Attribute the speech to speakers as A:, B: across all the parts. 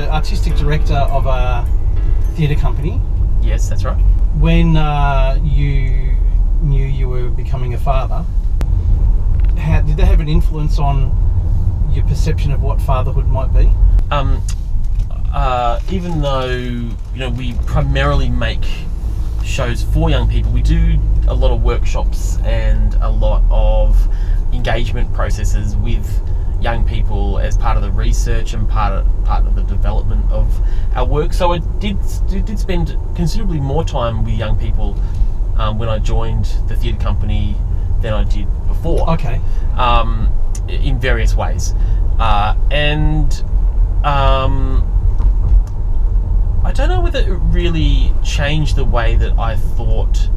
A: the artistic director of a theatre company.
B: Yes, that's right.
A: When you knew you were becoming a father, did that have an influence on your perception of what fatherhood might be?
B: Even though we primarily make shows for young people, we do a lot of workshops and a lot of engagement processes with young people as part of the research and part of the development of our work. So I did spend considerably more time with young people when I joined the theatre company than I did before.
A: Okay.
B: In various ways, and I don't know whether it really changed the way that I thought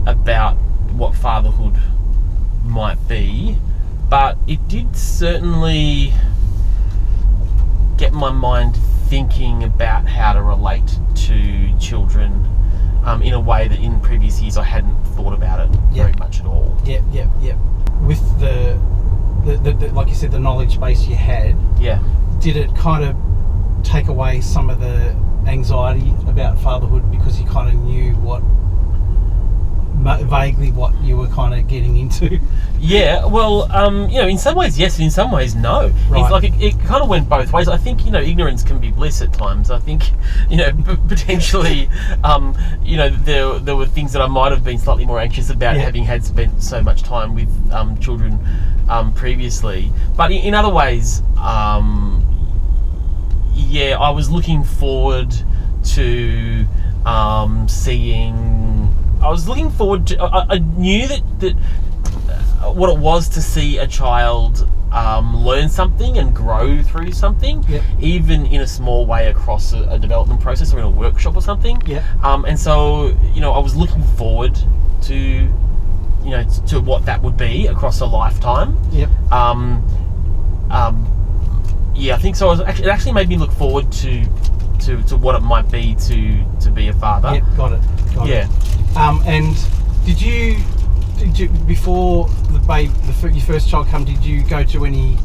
B: about what fatherhood might be, but it did certainly get my mind thinking about how to relate to children in a way that in previous years I hadn't thought about it very much at all.
A: Yep. With the like you said, the knowledge base you had, did it kind of take away some of the anxiety about fatherhood because you kind of knew vaguely what you were kind of getting into?
B: Yeah, well, in some ways yes, and in some ways no.
A: Right.
B: It's like it kind of went both ways. I think ignorance can be bliss at times. I think potentially there were things that I might have been slightly more anxious about having had spent so much time with children previously. But in other ways, I was looking forward to seeing. I was looking forward to. I knew that what it was to see a child learn something and grow through something, even in a small way across a development process or in a workshop or something. And so I was looking forward to what that would be across a lifetime. I think so. It actually made me look forward to what it might be to be a father.
A: Got it. And did you before your first child come? Did you go to any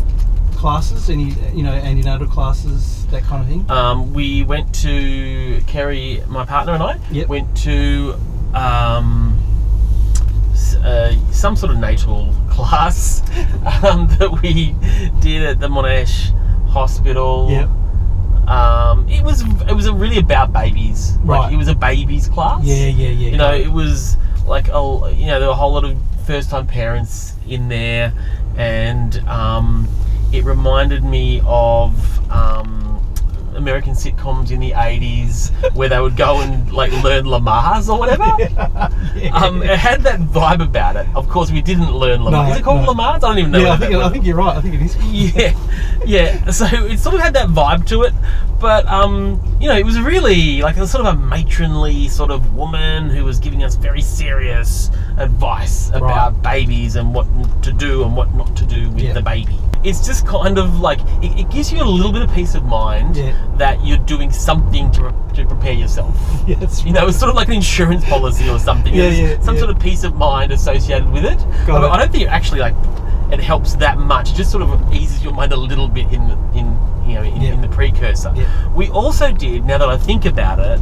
A: classes, any antenatal classes, that kind of thing?
B: We went to Kerry, my partner, and I went to some sort of natal class that we did at the Monash Hospital. It was really about babies.
A: Right.
B: Like, it was a babies class. It was like there were a whole lot of first time parents in there, and it reminded me of American sitcoms in the 80s where they would go and learn Lamaze or whatever. It had that vibe about it. Of course, we didn't learn Lamaze. Is it called Lamaze? I don't even know.
A: I think you're right. I think it is.
B: So it sort of had that vibe to it, but it was really like a sort of a matronly sort of woman who was giving us very serious advice about babies and what to do and what not to do with the baby. It's just kind of like it gives you a little bit of peace of mind that you're doing something to prepare yourself. It's sort of like an insurance policy or something. Some sort of peace of mind associated with it. I don't think it actually it helps that much. It just sort of eases your mind a little bit in the precursor. We also did, now that I think about it,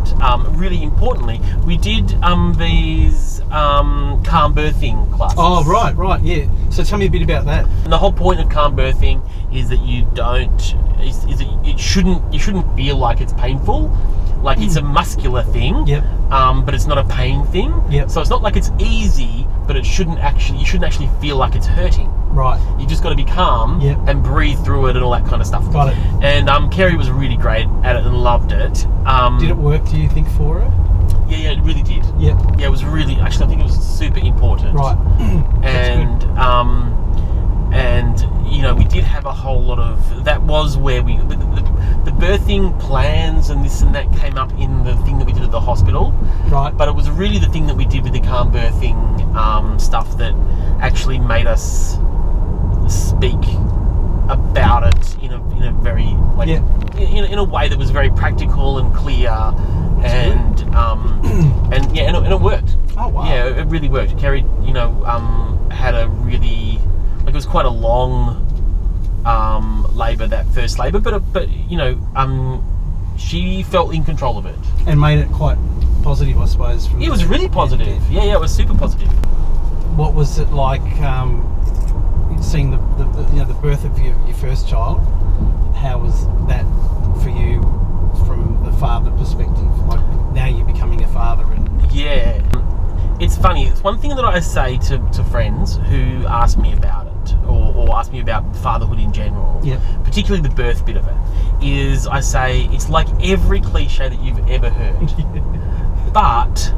B: really importantly, we did these calm birthing classes.
A: Oh, right, yeah. So tell me a bit about that.
B: And the whole point of calm birthing is that you shouldn't feel like it's painful. Like it's a muscular thing, but it's not a pain thing. So it's not like it's easy, but you shouldn't actually feel like it's hurting.
A: Right.
B: You just got to be calm and breathe through it and all that kind of stuff.
A: Got it.
B: And Kerry was really great at it and loved it.
A: Did it work, do you think, for her?
B: Yeah, it really did. Yeah, it was really, actually I think it was super important.
A: Right.
B: And we did have a whole lot of, that was where the birthing plans and this and that came up in the thing that we did at the hospital.
A: Right.
B: But it was really the thing that we did with the calm birthing stuff that actually made us speak about it in a very in a way that was very practical and clear. And it worked.
A: Oh wow.
B: Yeah, it really worked. Kerry, had a really, it was quite a long labour, that first labour, but she felt in control of it.
A: And made it quite positive, I suppose.
B: It was really positive. Yeah, it was super positive.
A: What was it like seeing the birth of your first child? How was that for you from the father perspective? Like now you're becoming a father and
B: yeah, it's funny. It's one thing that I say to friends who ask me about it or ask me about fatherhood in general, particularly the birth bit of it, is I say it's like every cliche that you've ever heard, but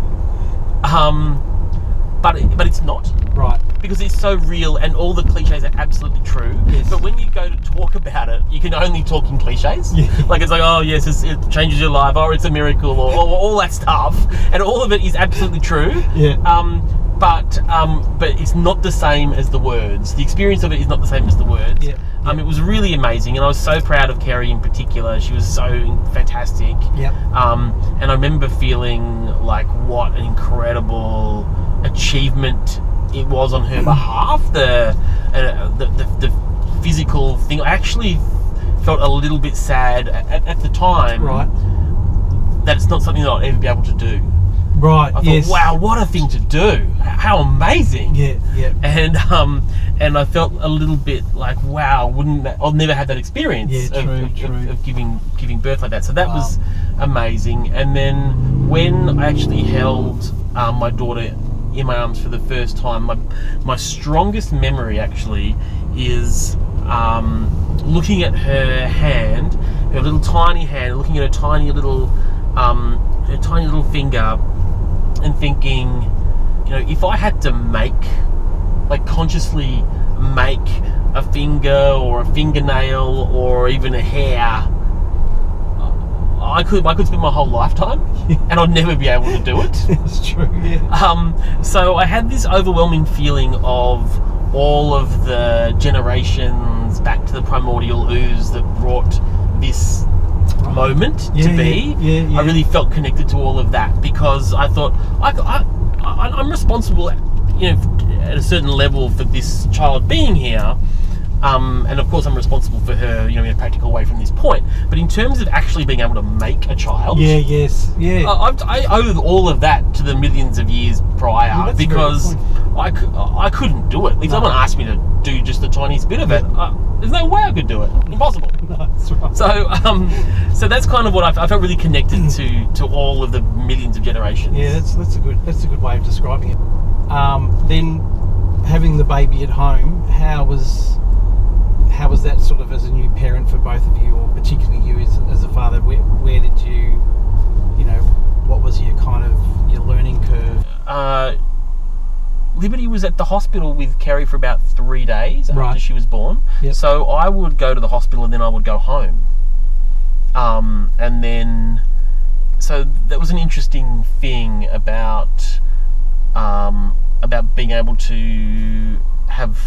B: it's not.
A: Right.
B: Because it's so real and all the cliches are absolutely true.
A: Yes.
B: But when you go to talk about it, you can only talk in cliches.
A: Yeah.
B: Like it's like, oh yes, it changes your life, or it's a miracle, or all that stuff. And all of it is absolutely true.
A: Yeah.
B: But it's not the same as the words. The experience of it is not the same as the words.
A: Yeah.
B: It was really amazing, and I was so proud of Kerry in particular. She was so fantastic.
A: Yeah.
B: And I remember feeling like what an incredible achievement it was on her behalf. The physical thing. I actually felt a little bit sad at the time.
A: Right.
B: That it's not something that I'll ever be able to do.
A: Right.
B: I thought, wow, what a thing to do! How amazing!
A: Yeah.
B: And I felt a little bit like, wow, I'll never have that experience of giving birth like that. So that was amazing. And then when I actually held my daughter in my arms for the first time, my strongest memory actually is looking at her hand, her little tiny hand, looking at her tiny little finger, and thinking, if I had to consciously make a finger or a fingernail or even a hair, I could spend my whole lifetime and I'd never be able to do it.
A: It's true, yeah.
B: So I had this overwhelming feeling of all of the generations back to the primordial ooze that brought this moment to be.
A: Yeah.
B: I really felt connected to all of that because I thought I'm responsible, at a certain level for this child being here. And of course I'm responsible for her, in a practical way from this point. But in terms of actually being able to make a child, I owe all of that to the millions of years prior, because I couldn't do it. If someone asked me to do just the tiniest bit of it, there's no way I could do it. Impossible.
A: No, that's right.
B: So that's kind of what I felt really connected to all of the millions of generations.
A: Yeah, that's a good way of describing it. Then having the baby at home, how was that sort of as a new parent for both of you, or particularly you as a father? Where did you, what was your learning curve?
B: Liberty was at the hospital with Kerry for about 3 days after she was born.
A: Yep.
B: So I would go to the hospital and then I would go home. And then, so that was an interesting thing about being able to have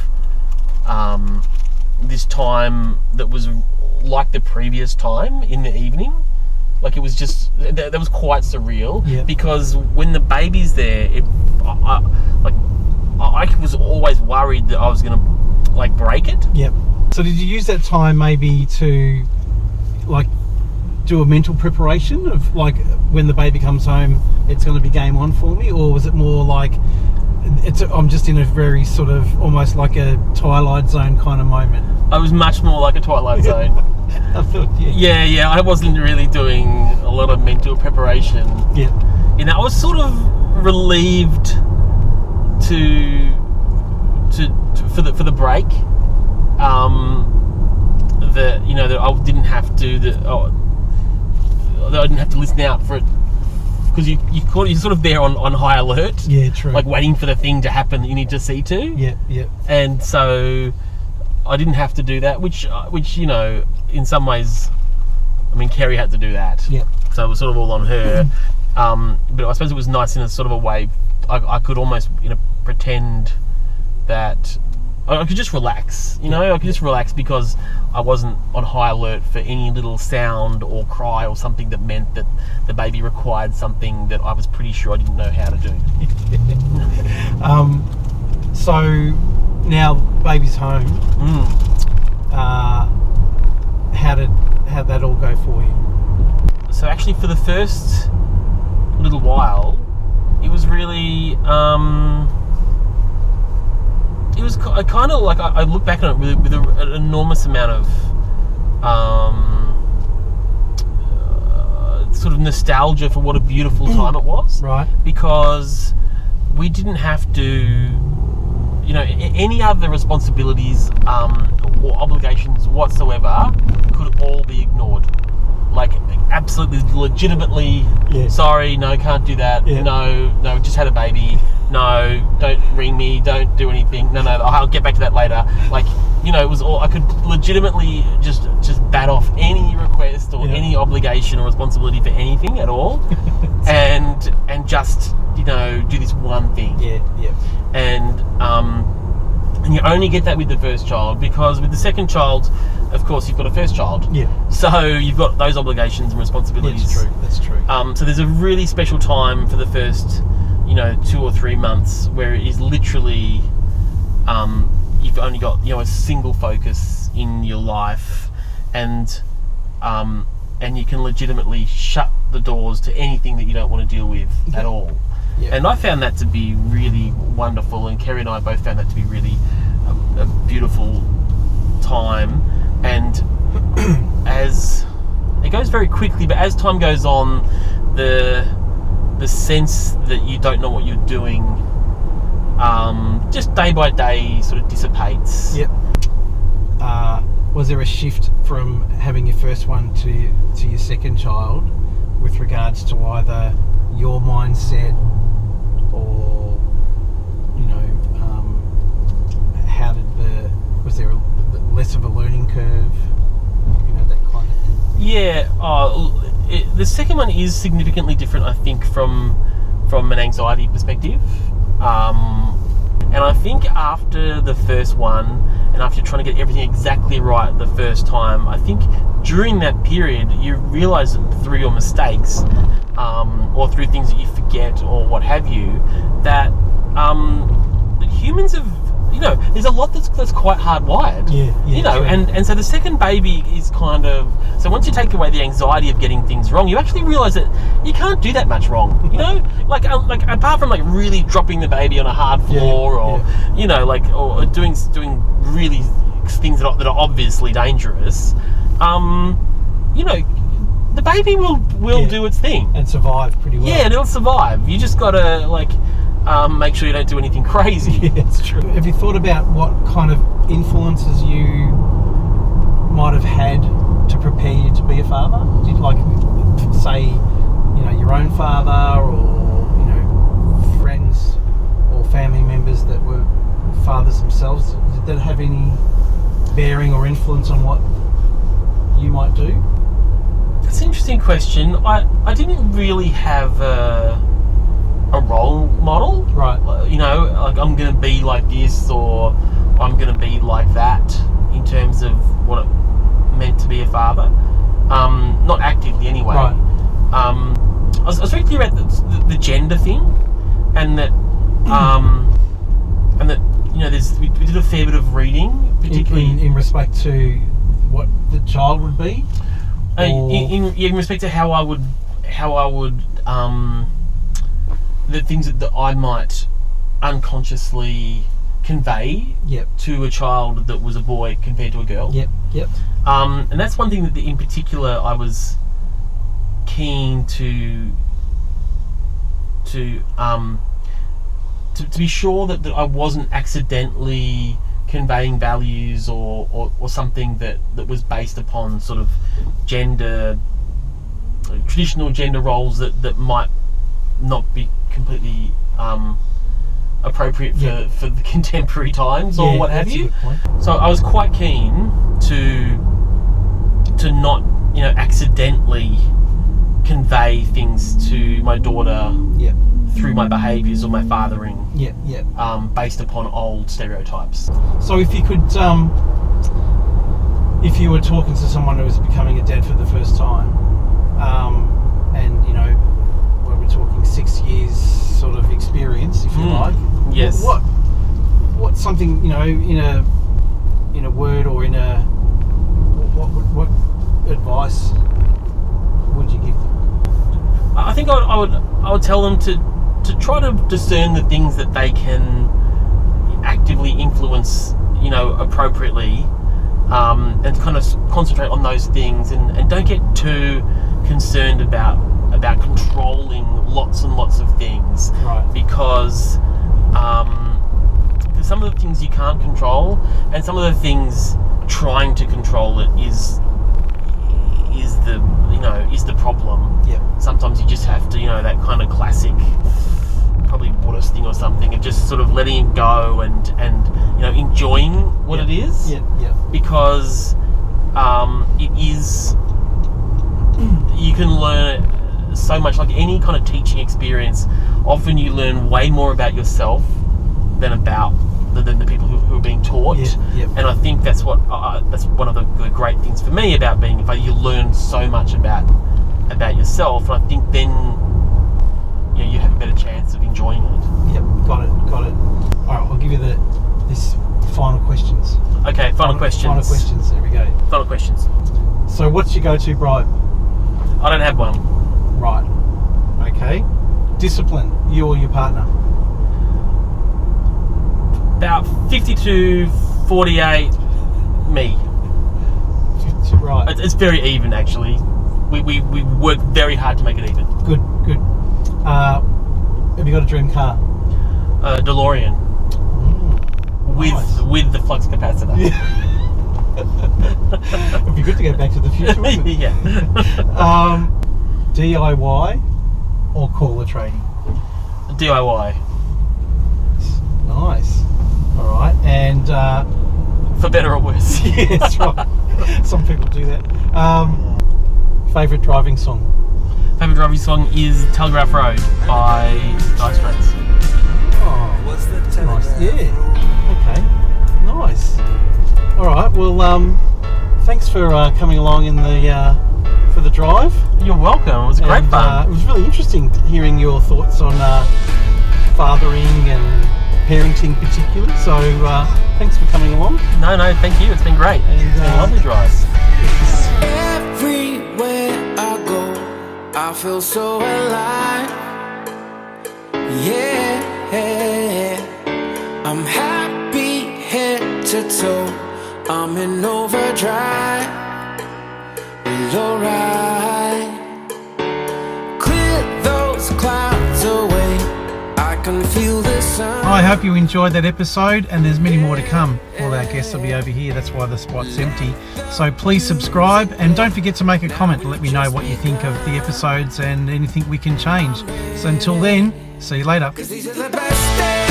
B: this time that was like the previous time in the evening. Like it was just, that was quite surreal.
A: Yeah.
B: Because when the baby's there, I was always worried that I was going to break it.
A: Yep. So did you use that time maybe to do a mental preparation of when the baby comes home, it's going to be game on for me? Or was it more like, I'm just in a very sort of almost like a Twilight Zone kind of moment?
B: I was much more like a Twilight Zone.
A: I thought,
B: Yeah, I wasn't really doing a lot of mental preparation.
A: Yeah.
B: I was sort of relieved for the break. That I didn't have to that I didn't have to listen out for it, because you're sort of there on high alert.
A: Yeah, true.
B: Like waiting for the thing to happen that you need to see to.
A: Yeah.
B: And so I didn't have to do that, which in some ways, Kerry had to do that.
A: Yeah.
B: So it was sort of all on her. But I suppose it was nice in a sort of a way. I could almost pretend that I could just relax. I could just relax because I wasn't on high alert for any little sound or cry or something that meant that the baby required something that I was pretty sure I didn't know how to do.
A: So now baby's home. How did that all go for you?
B: so actually for the first little while, it was really it was kind of like I look back on it with an enormous amount of sort of nostalgia for what a beautiful time it was.
A: Right.
B: Because we didn't have to, you know, any other responsibilities or obligations whatsoever could all be ignored. Like, absolutely, legitimately, sorry, no, can't do that.
A: Yeah.
B: No, just had a baby. No, don't ring me. Don't do anything. No, I'll get back to that later. Like, you know, it was all I could legitimately just bat off any request or any obligation or responsibility for anything at all, and just, you know, do this one thing.
A: Yeah.
B: And you only get that with the first child, because with the second child, of course, you've got a first child. Yeah. So you've got those obligations and responsibilities.
A: Yeah, that's true.
B: So there's a really special time for the first, you know, 2 or 3 months where it is literally, you've only got, you know, a single focus in your life, and you can legitimately shut the doors to anything that you don't want to deal with at all. Yeah. And I found that to be really wonderful, and Kerry and I both found that to be really a beautiful time. And as it goes very quickly, but as time goes on, the sense that you don't know what you're doing, just day by day, sort of dissipates.
A: Yep. Was there a shift from having your first one to your second child with regards to either your mindset or, you know, was there less of a learning curve, you know, that kind of thing?
B: Yeah, the second one is significantly different, I think, from an anxiety perspective. And I think after the first one, and after trying to get everything exactly right the first time, I think during that period you realise through your mistakes, or through things that you forget or what have you, that humans have, you know, there's a lot that's quite hardwired. Yeah, you know, and so the second baby is kind of, so once you take away the anxiety of getting things wrong, you actually realise that you can't do that much wrong. You know, like apart from like really dropping the baby on a hard floor, or you know, like, or doing really things that are obviously dangerous. You know, the baby will do its thing
A: and survive pretty well.
B: Yeah, and it'll survive. You just gotta like. Make sure you don't do anything crazy.
A: Yeah, it's true. Have you thought about what kind of influences you might have had to prepare you to be a father? Did you, like, say, you know, your own father, or, you know, friends or family members that were fathers themselves? Did that have any bearing or influence on what you might do?
B: That's an interesting question. I didn't really have a role model, right? You know, like, I'm going to be like this, or I'm going to be like that, in terms of what it meant to be a father. Not actively anyway. Right. I was very clear about the gender thing, and that you know, we did a fair bit of reading, particularly
A: in respect to what the child would be,
B: in respect to how I would the things that I might unconsciously convey to a child that was a boy compared to a girl. And that's one thing that in particular I was keen to be sure that I wasn't accidentally conveying values or something that was based upon sort of traditional gender roles that might not be completely appropriate for the contemporary times, or what have you. So I was quite keen to not, you know, accidentally convey things to my daughter through my behaviours or my fathering based upon old stereotypes.
A: So if you could, if you were talking to someone who was becoming a dad for the first time, and, you know, we're talking 6 years sort of experience, if you like.
B: Yes.
A: What's something, you know, in a word, or in a what advice would you give them?
B: I think I would tell them to try to discern the things that they can actively influence, appropriately, and kind of concentrate on those things, and don't get too concerned about controlling lots and lots of things,
A: Right.
B: because some of the things you can't control, and some of the things trying to control it is the problem.
A: Yep.
B: Sometimes you just have to, that kind of classic, probably Buddhist thing or something, of just sort of letting it go and enjoying what it is.
A: Yep. Yep.
B: Because it is, you can learn so much. Like any kind of teaching experience, often you learn way more about yourself than the people who are being taught.
A: Yep.
B: And I think that's one of the great things for me about being, you learn so much about yourself, and I think then you have a better chance of enjoying it.
A: Yep. Got it. All right, I'll give you this final questions.
B: Okay, final questions.
A: Final questions. There we go.
B: Final questions.
A: So, what's your go-to bribe?
B: I don't have one.
A: Right. Okay. Discipline. You or your partner?
B: About 52-48, me.
A: Right.
B: It's very even, actually. We work very hard to make it even.
A: Good. Have you got a dream car?
B: DeLorean.
A: Nice.
B: With the flux capacitor.
A: Yeah. It'd be good to go back to the future, wouldn't it?
B: Yeah.
A: DIY or call a tradie?
B: DIY.
A: Nice. All right. And
B: For better or worse.
A: yeah, that's right. Some people do that. Favorite driving song?
B: Favorite driving song is Telegraph Road by Dire Straits.
A: Oh, nice. Yeah. Okay. Nice. All right. Well, thanks for coming along in for the drive.
B: You're welcome. It was great fun.
A: It was really interesting hearing your thoughts on fathering and parenting particularly. So thanks for coming along.
B: No, thank you. It's been great.
A: And,
B: It's been a lovely drive.
C: Everywhere I go, I feel so alive. Yeah, I'm happy head to toe. I'm in overdrive. It's alright. Clear those clouds away. I can feel the sun.
A: I hope you enjoyed that episode, and there's many more to come. All our guests will be over here, that's why the spot's empty. So please subscribe, and don't forget to make a comment to let me know what you think of the episodes and anything we can change. So until then, see you later.
C: 'Cause these are the best days.